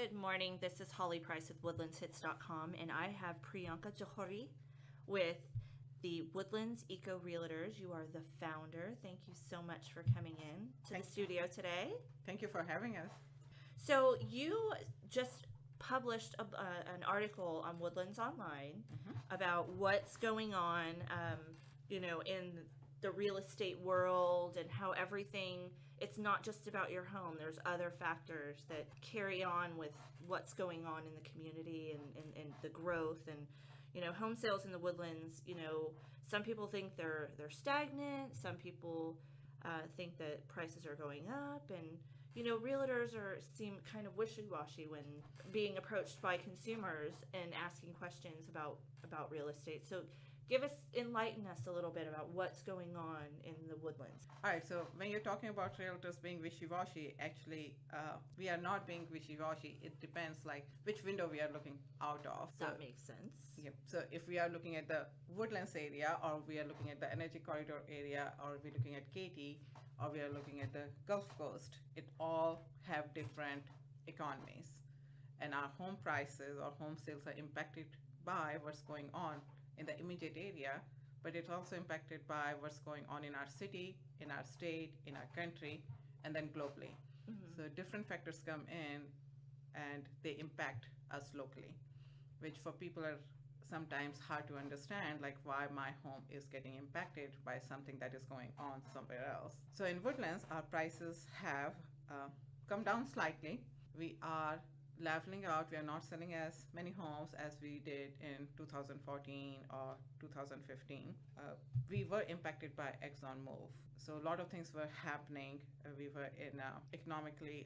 Good morning. This is Holly Price with WoodlandsHits.com, and I have Priyanka Johri with the Woodlands Eco Realtors. You are the founder. Thank you so much for coming in to the studio today. Thank you for having us. So you just published an article on Woodlands Online about what's going on, in the real estate world and how everything, it's not just about your home. There's other factors that carry on with what's going on in the community and the growth and, home sales in the Woodlands. Some people think they're stagnant. Some people think that prices are going up, and realtors seem kind of wishy-washy when being approached by consumers and asking questions about real estate. So enlighten us a little bit about what's going on in the Woodlands. All right, so when you're talking about realtors being wishy-washy, actually, we are not being wishy-washy. It depends, like, which window we are looking out of. So, that makes sense. Yep. So if we are looking at the Woodlands area, or we are looking at the Energy Corridor area, or we're looking at Katy, or we are looking at the Gulf Coast, it all have different economies. And our home prices or home sales are impacted by what's going on in the immediate area, but it's also impacted by what's going on in our city, in our state, in our country, and then globally. So different factors come in and they impact us locally, which for people are sometimes hard to understand, like why my home is getting impacted by something that is going on somewhere else. So in Woodlands, our prices have come down slightly. We are leveling out. We are not selling as many homes as we did in 2014 or 2015. We were impacted by Exxon move. So a lot of things were happening. We were in economically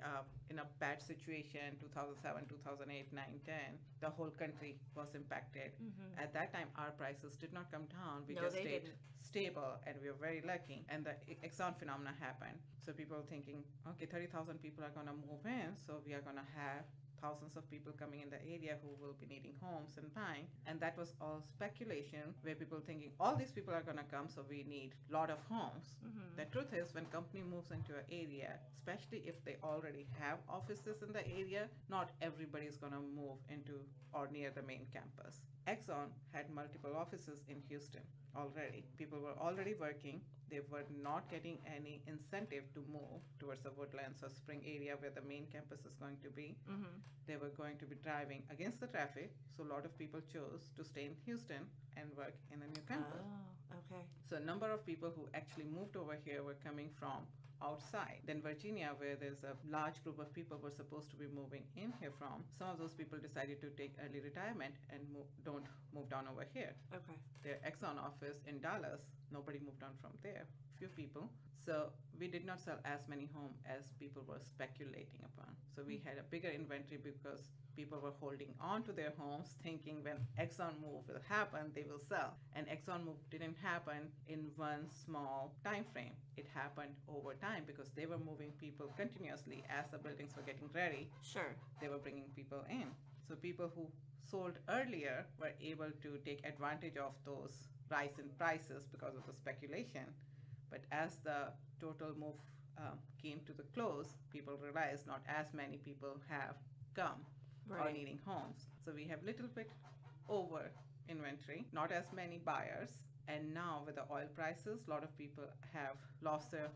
in a bad situation, 2007, 2008, 9, 10. The whole country was impacted. At that time, our prices did not come down. We just stayed stable, and we were very lucky. And the Exxon phenomena happened. So people were thinking, okay, 30,000 people are going to move in, so we are going to have thousands of people coming in the area who will be needing homes and buying. And that was all speculation, where people thinking all these people are going to come, so we need a lot of homes. The truth is, when company moves into an area, especially if they already have offices in the area, not everybody is going to move into or near the main campus. Exxon had multiple offices in Houston already. People were already working. They were not getting any incentive to move towards the Woodlands or Spring area where the main campus is going to be. They were going to be driving against the traffic, so a lot of people chose to stay in Houston and work in a new campus. Oh, okay. So a number of people who actually moved over here were coming from outside. Then Virginia, where there's a large group of people were supposed to be moving in here from, some of those people decided to take early retirement and don't move down over here. Okay. Their Exxon office in Dallas, nobody moved on from there. Few people. So we did not sell as many homes as people were speculating upon. So we had a bigger inventory because people were holding on to their homes thinking when Exxon move will happen, they will sell. And Exxon move didn't happen in one small time frame. It happened over time because they were moving people continuously as the buildings were getting ready. Sure. They were bringing people in. So people who sold earlier were able to take advantage of those rise in prices because of the speculation. But as the total move came to the close, people realized not as many people have come or needing homes. So we have little bit over inventory, not as many buyers. And now with the oil prices, a lot of people have lost their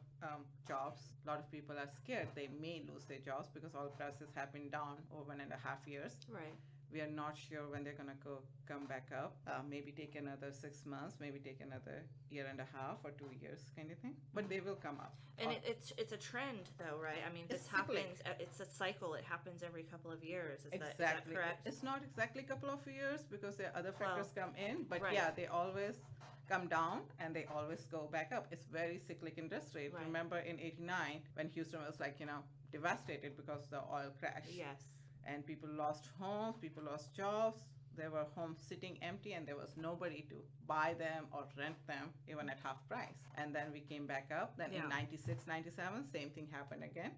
jobs. A lot of people are scared they may lose their jobs because oil prices have been down over 1.5 years. Right. We are not sure when they're going to come back up. Maybe take another 6 months, maybe take another 1.5 years or 2 years kind of thing. But they will come up. And it's a trend, though, right? I mean, this happens. It's a cycle. It happens every couple of years. Is that correct? It's not exactly a couple of years because there are other factors come in. But right. Yeah, they always come down and they always go back up. It's very cyclic industry. Right. Remember in '89 when Houston was devastated because the oil crash. Yes. And people lost homes, people lost jobs. There were homes sitting empty and there was nobody to buy them or rent them even at half price. And then we came back up. Then in 96, 97, same thing happened again.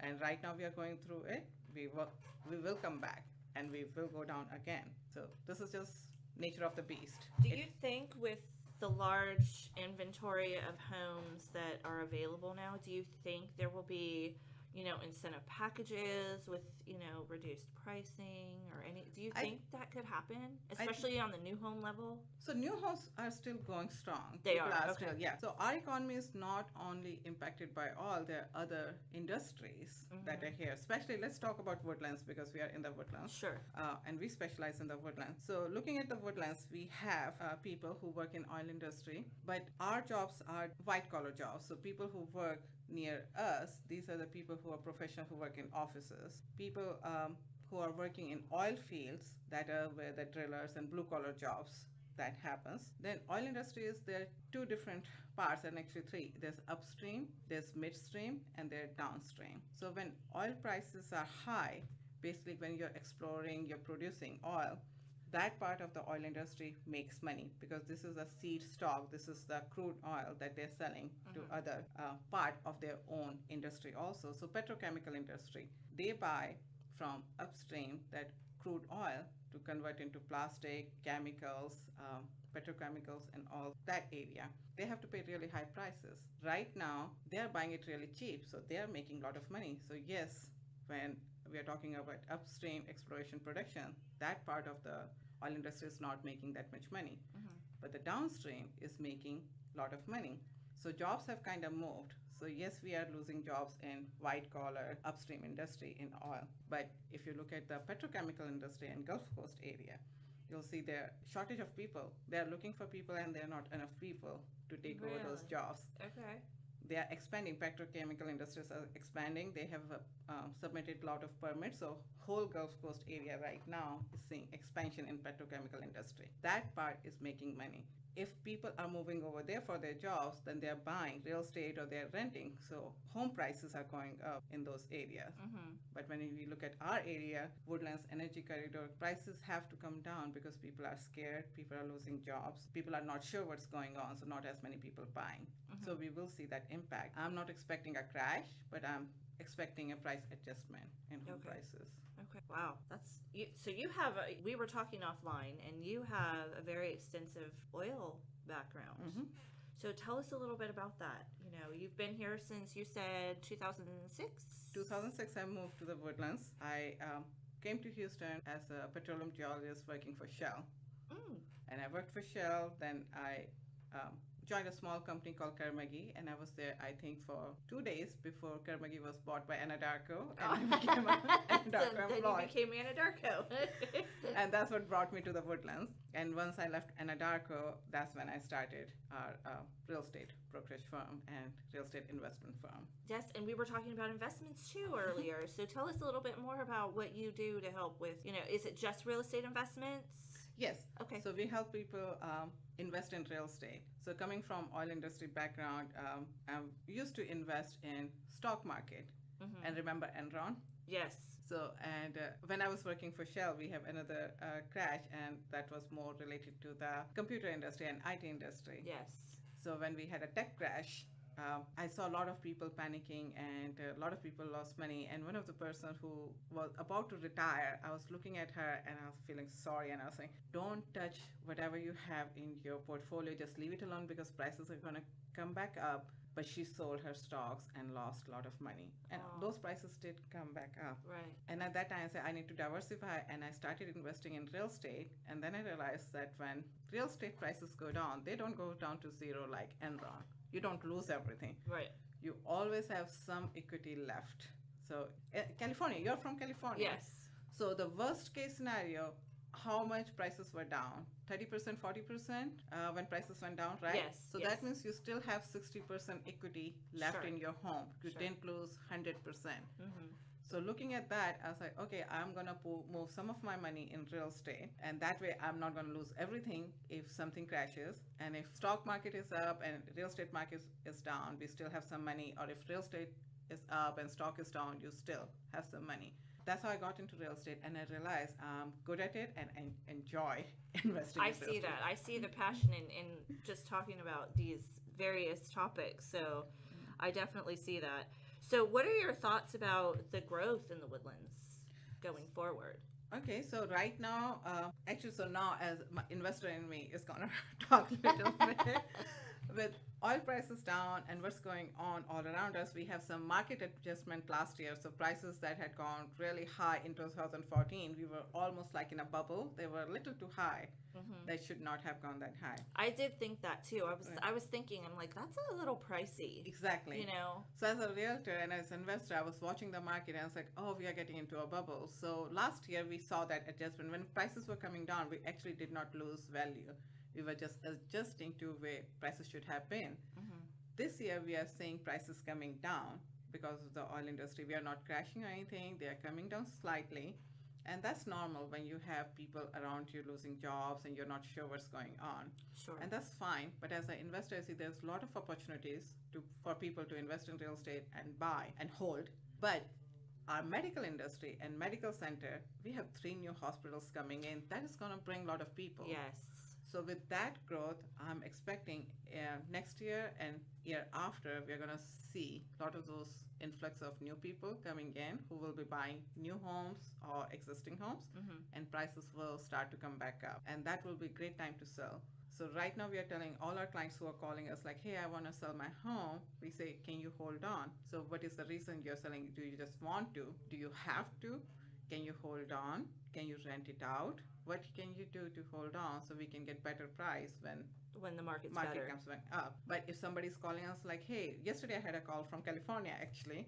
And right now we are going through it. We will come back and we will go down again. So this is just nature of the beast. Do you think with the large inventory of homes that are available now, do you think there will be incentive packages with, reduced pricing or any, do you think that could happen, especially on the new home level? So new homes are still going strong. They People are, okay. still, yeah. So our economy is not only impacted by all the other industries that are here. Especially, let's talk about Woodlands because we are in the Woodlands. Sure. And we specialize in the Woodlands. So looking at the Woodlands, we have people who work in oil industry, but our jobs are white collar jobs. So people who work near us, these are the people who are professional who work in offices. People who are working in oil fields, that are where the drillers and blue collar jobs that happens. Then oil industry is, there are two different parts, and actually three. There's upstream, there's midstream, and there's downstream. So when oil prices are high, basically when you're exploring, you're producing oil, that part of the oil industry makes money because this is a seed stock. This is the crude oil that they're selling to other part of their own industry also. So petrochemical industry, they buy from upstream that crude oil to convert into plastic, chemicals, petrochemicals, and all that area. They have to pay really high prices. Right now, they're buying it really cheap, so they're making a lot of money. So yes, when we are talking about upstream exploration production, that part of the oil industry is not making that much money. But the downstream is making a lot of money. So jobs have kind of moved. So yes, we are losing jobs in white collar upstream industry in oil. But if you look at the petrochemical industry and Gulf Coast area, you'll see there shortage of people. They're looking for people and there are not enough people to take over those jobs. Okay. They are expanding. Petrochemical industries are expanding. They have submitted a lot of permits. So whole Gulf Coast area right now is seeing expansion in petrochemical industry. That part is making money. If people are moving over there for their jobs, then they're buying real estate or they're renting. So home prices are going up in those areas. But when we look at our area, Woodlands Energy Corridor, prices have to come down because people are scared, people are losing jobs, people are not sure what's going on, so not as many people buying. So we will see that impact. I'm not expecting a crash, but I'm expecting a price adjustment in home prices. Okay. Wow. So you have, we were talking offline, and you have a very extensive oil background. So tell us a little bit about that. You've been here since, you said, 2006? 2006, I moved to the Woodlands. I came to Houston as a petroleum geologist working for Shell. And I worked for Shell. Then I joined a small company called Carnegie, and I was there, I think, for 2 days before Carnegie was bought by Anadarko, and I became an Anadarko employee. Then you became Anadarko. And that's what brought me to the Woodlands. And once I left Anadarko, that's when I started our real estate brokerage firm and real estate investment firm. Yes, and we were talking about investments too earlier. So tell us a little bit more about what you do to help with, is it just real estate investments? Yes. Okay. So we help people invest in real estate. So coming from oil industry background, I used to invest in stock market. And remember Enron? Yes. So, and when I was working for Shell, we have another crash, and that was more related to the computer industry and IT industry. Yes. So when we had a tech crash, I saw a lot of people panicking, and a lot of people lost money. And one of the person who was about to retire, I was looking at her and I was feeling sorry, and I was saying, don't touch whatever you have in your portfolio, just leave it alone because prices are going to come back up. But she sold her stocks and lost a lot of money. And those prices did come back up. Right. And at that time, I said, I need to diversify. And I started investing in real estate. And then I realized that when real estate prices go down, they don't go down to zero like Enron. You don't lose everything. Right. You always have some equity left. So California, you're from California. Yes. So the worst case scenario, how much prices were down? 30%, 40% when prices went down, right? Yes. So that means you still have 60% equity left in your home. You didn't lose 100%. So looking at that, I was like, okay, I'm going to move some of my money in real estate. And that way I'm not going to lose everything if something crashes. And if stock market is up and real estate market is down, we still have some money. Or if real estate is up and stock is down, you still have some money. That's how I got into real estate, and I realized I'm good at it and enjoy investing in real estate. I see that. I see the passion in just talking about these various topics. So I definitely see that. So what are your thoughts about the growth in the Woodlands going forward? Okay, so right now, now as my investor in me is going to talk a little bit. with oil prices down and what's going on all around us, we have some market adjustment last year. So prices that had gone really high in 2014, we were almost like in a bubble. They were a little too high. They should not have gone that high. I did think that too. Right. I was thinking, I'm like, that's a little pricey. Exactly. You know? So as a realtor and as an investor, I was watching the market and I was like, oh, we are getting into a bubble. So last year we saw that adjustment. When prices were coming down, we actually did not lose value. We were just adjusting to where prices should have been. This year we are seeing prices coming down because of the oil industry. We are not crashing or anything. They are coming down slightly. And that's normal when you have people around you losing jobs and you're not sure what's going on. Sure. And that's fine. But as an investor, I see there's a lot of opportunities for people to invest in real estate and buy and hold. But our medical industry and medical center, we have 3 new hospitals coming in. That is going to bring a lot of people. Yes. So with that growth, I'm expecting next year and year after, we're going to see a lot of those influx of new people coming in who will be buying new homes or existing homes, and prices will start to come back up. And that will be a great time to sell. So right now we are telling all our clients who are calling us like, hey, I want to sell my home. We say, can you hold on? So what is the reason you're selling? Do you just want to? Do you have to? Can you hold on? Can you rent it out? What can you do to hold on so we can get better price when the market better. Comes back up? But if somebody's calling us like, hey, yesterday I had a call from California actually,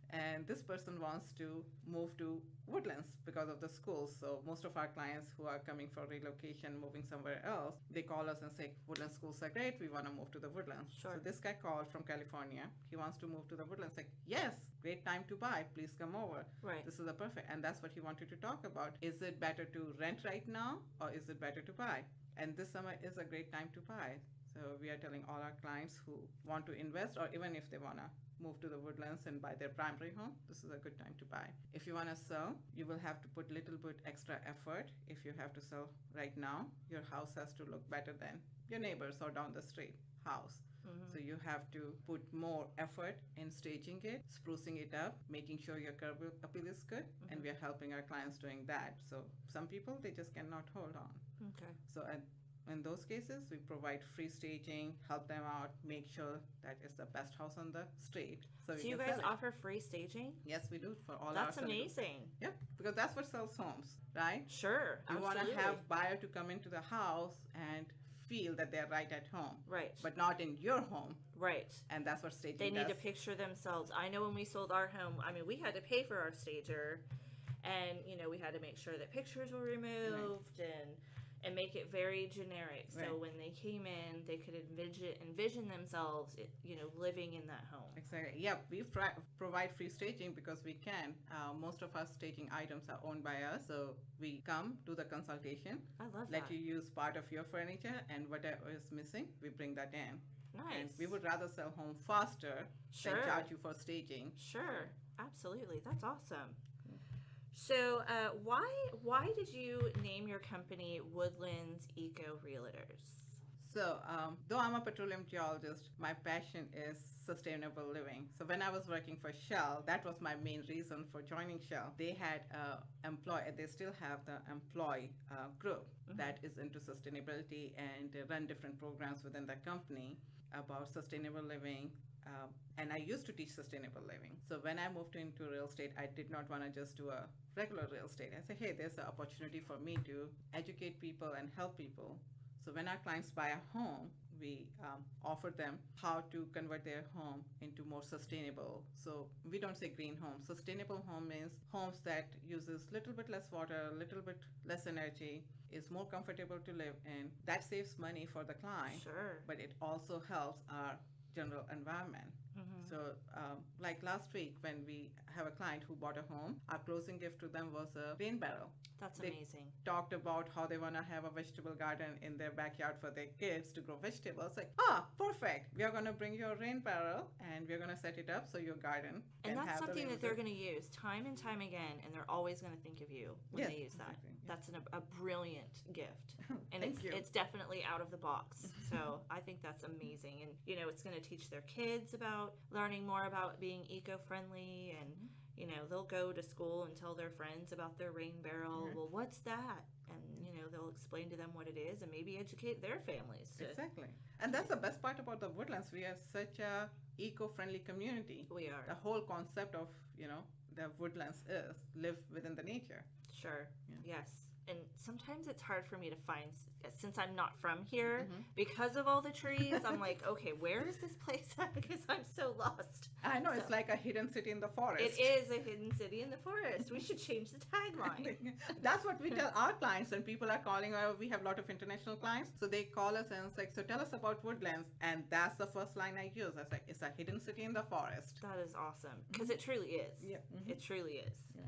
and this person wants to move to Woodlands because of the schools. So most of our clients who are coming for relocation, moving somewhere else, they call us and say, Woodlands schools are great, we want to move to the Woodlands. Sure. So this guy called from California, he wants to move to the Woodlands. Like, yes, great time to buy, please come over. Right. This is the perfect, and that's what he wanted to talk about. Is it better to rent right now or is it better to buy? And this summer is a great time to buy. So we are telling all our clients who want to invest, or even if they want to move to the Woodlands and buy their primary home, this is a good time to buy. If you want to sell, you will have to put little bit extra effort. If you have to sell right now, your house has to look better than your neighbors or down the street house. So you have to put more effort in staging it, sprucing it up, making sure your curb appeal is good, and we are helping our clients doing that. So some people, they just cannot hold on. Okay. So in those cases, we provide free staging, help them out, make sure that it's the best house on the street. So you guys offer free staging? Yes, we do for all That's our amazing. Yep, because that's what sells homes, right? Sure. You want absolutely. to have buyer to come into the house and feel that they're right at home. Right. But not in your home. Right. And that's what staging They need does. to picture themselves. I know when we sold our home, I mean, we had to pay for our stager, and we had to make sure that pictures were removed and make it very generic. So Right. when they came in, they could envision themselves, living in that home. Exactly. Yeah, we provide free staging because we can. Most of our staging items are owned by us, so we come do the consultation, I love let that. you use part of your furniture, and whatever is missing, we bring that in. Nice. And we would rather sell home faster Sure. than charge you for staging. Sure, absolutely. That's awesome. So, why did you name your company Woodlands Eco Realtors? So, though I'm a petroleum geologist, my passion is sustainable living. So when I was working for Shell, that was my main reason for joining Shell. They had they still have the employee group that is into sustainability, and they run different programs within the company about sustainable living. And I used to teach sustainable living. So when I moved into real estate, I did not want to just do a regular real estate. I said, hey, there's an opportunity for me to educate people and help people. So when our clients buy a home, we offer them how to convert their home into more sustainable. So we don't say green home. Sustainable home means homes that uses little bit less water, a little bit less energy, is more comfortable to live in. That saves money for the client, Sure. but it also helps our general environment. So like last week when we have a client who bought a home, our closing gift to them was a rain barrel. That's They amazing. talked about how they want to have a vegetable garden in their backyard for their kids to grow vegetables. Like, perfect. We are going to bring your rain barrel and we're going to set it up so your garden And can that's have the something rain that they're going to use time and time again, and they're always going to think of you when Yes, they use that. exactly. That's a brilliant gift. And Thank you. it's definitely out of the box. So I think that's amazing. And, it's going to teach their kids about learning more about being eco-friendly and, you know, they'll go to school and tell their friends about their rain barrel. Well, what's that? And, you know, they'll explain to them what it is and maybe educate their families. Exactly. And that's the best part about the Woodlands. We are such a eco-friendly community. We are. The whole concept of, the Woodlands is live within the nature. Sure. Yes. And sometimes it's hard for me to find, since I'm not from here, because of all the trees, I'm like, okay, where is this place at? Because I'm so lost. I know, it's like a hidden city in the forest. It is a hidden city in the forest. We should change the tagline. That's what we tell our clients when people are calling. We have a lot of international clients. So they call us and it's like, so tell us about Woodlands. And that's the first line I use. I was like, it's a hidden city in the forest. That is awesome. Because it truly is. Yeah. It truly is. Yeah.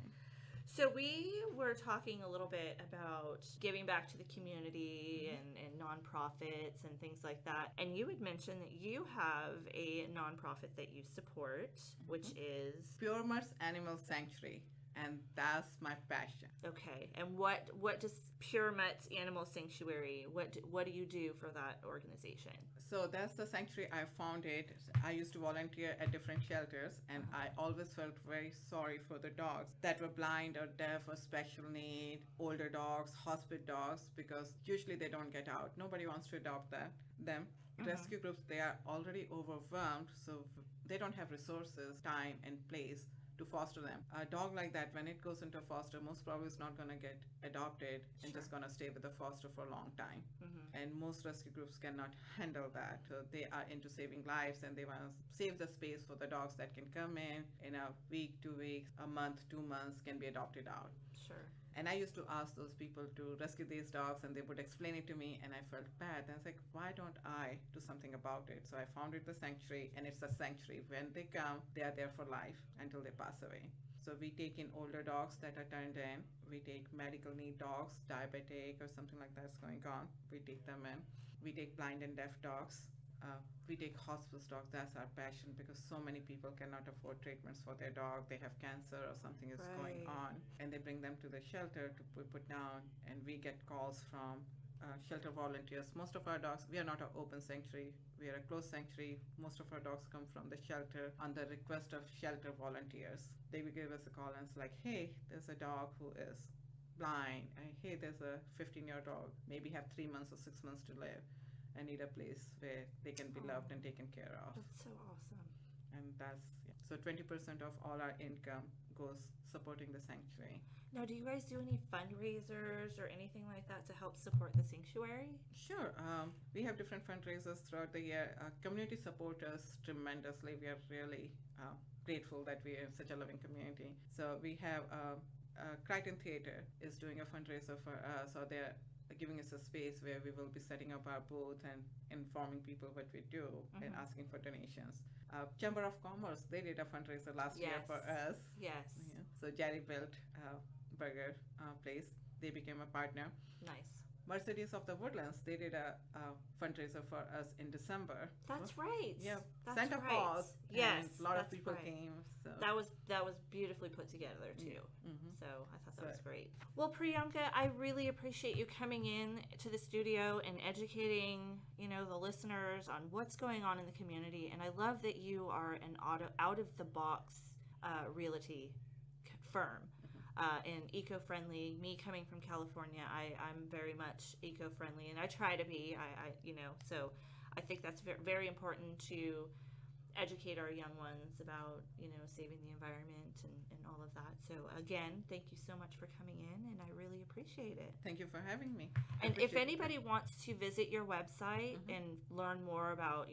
So we were talking a little bit about giving back to the community and nonprofits and things like that. And you had mentioned that you have a nonprofit that you support, which is Pure Mud's Animal Sanctuary. And that's my passion. okay. And what does Pure Mutt's Animal Sanctuary? What do you do for that organization? So that's the sanctuary I founded. I used to volunteer at different shelters, and I always felt very sorry for the dogs that were blind or deaf or special need, older dogs, hospice dogs, because usually they don't get out. Nobody wants to adopt them. Rescue groups, they are already overwhelmed, so they don't have resources, time, and place to foster them. A dog like that, when it goes into foster, most probably is not going to get adopted and just going to stay with the foster for a long time. And most rescue groups cannot handle that. So they are into saving lives, and they want to save the space for the dogs that can come in a week, 2 weeks, a month, 2 months, can be adopted out. Sure. And I used to ask those people to rescue these dogs, and they would explain it to me, and I felt bad. And I was like, why don't I do something about it? So I founded the sanctuary, and it's a sanctuary. When they come, they are there for life until they pass away. So we take in older dogs that are turned in. We take medical need dogs, diabetic or something like that's going on. We take them in. We take blind and deaf dogs. We take hospice dogs. That's our passion, because so many people cannot afford treatments for their dog. They have cancer or something is going on, and they bring them to the shelter to be put down, and we get calls from shelter volunteers. Most of our dogs, we are not an open sanctuary. We are a closed sanctuary. Most of our dogs come from the shelter on the request of shelter volunteers. They will give us a call and it's like, hey, there's a dog who is blind, and hey, there's a 15-year dog, maybe have 3 months or 6 months to live. I need a place where they can be loved and taken care of. That's so awesome. And so 20% of all our income goes supporting the sanctuary. Now, do you guys do any fundraisers or anything like that to help support the sanctuary? Sure. We have different fundraisers throughout the year. Community support us tremendously. We are really grateful that we are such a loving community. So we have Crichton Theatre is doing a fundraiser for us, or they're giving us a space where we will be setting up our booth and informing people what we do and asking for donations. Chamber of Commerce, they did a fundraiser last year for us. Yes. Yeah. So Jerry built burger place. They became a partner. Nice. Mercedes of the Woodlands, they did a fundraiser for us in December. That's right. Yeah. That's Santa right. Claus. Yes. And a lot of that's people right. came. So That was beautifully put together too. So I thought that was So- great. Well, Priyanka, I really appreciate you coming in to the studio and educating, the listeners on what's going on in the community. And I love that you are an out of the box realty firm. And eco-friendly. Me coming from California, I'm very much eco-friendly, and I try to be. So I think that's very important to educate our young ones about saving the environment and all of that. So again, thank you so much for coming in, and I really appreciate it. thank you for having me. I And if appreciate it. anybody wants to visit your website and learn more about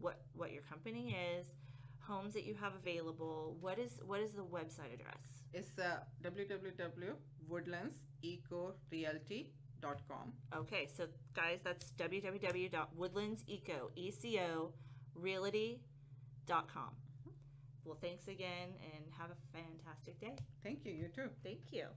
what your company is, homes that you have available, what is the website address? It's www.woodlandsecorealty.com. Okay, so guys, that's www.woodlandsecorealty.com. Well, thanks again, and have a fantastic day. Thank you. You too. Thank you.